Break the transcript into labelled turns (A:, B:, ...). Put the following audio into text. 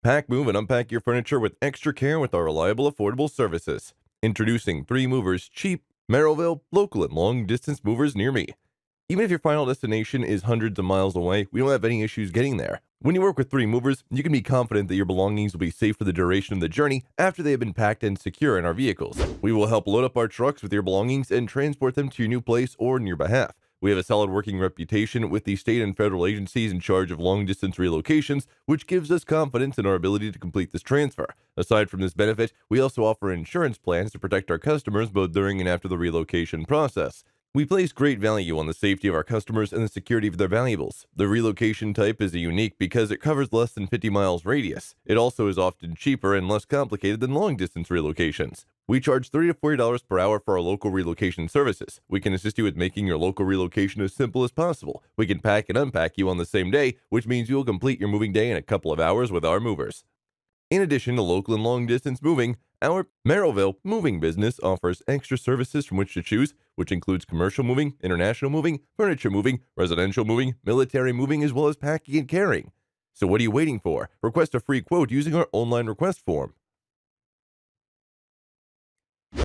A: Pack, move, and unpack your furniture with extra care with our reliable, affordable services. Introducing 3 Movers Cheap, Merrillville, local and long distance movers near me. Even if your final destination is hundreds of miles away, we don't have any issues getting there. When you work with 3 Movers, you can be confident that your belongings will be safe for the duration of the journey after they have been packed and secure in our vehicles. We will help load up our trucks with your belongings and transport them to your new place or on your behalf. We have a solid working reputation with the state and federal agencies in charge of long distance relocations, which gives us confidence in our ability to complete this transfer. Aside from this benefit, we also offer insurance plans to protect our customers both during and after the relocation process. We place great value on the safety of our customers and the security of their valuables. The relocation type is unique because it covers less than 50 miles radius. It also is often cheaper and less complicated than long distance relocations. We charge $30 to $40 per hour for our local relocation services. We can assist you with making your local relocation as simple as possible. We can pack and unpack you on the same day, which means you will complete your moving day in a couple of hours with our movers. In addition to local and long distance moving, our Merrillville moving business offers extra services from which to choose, which includes commercial moving, international moving, furniture moving, residential moving, military moving, as well as packing and carrying. So what are you waiting for? Request a free quote using our online request form.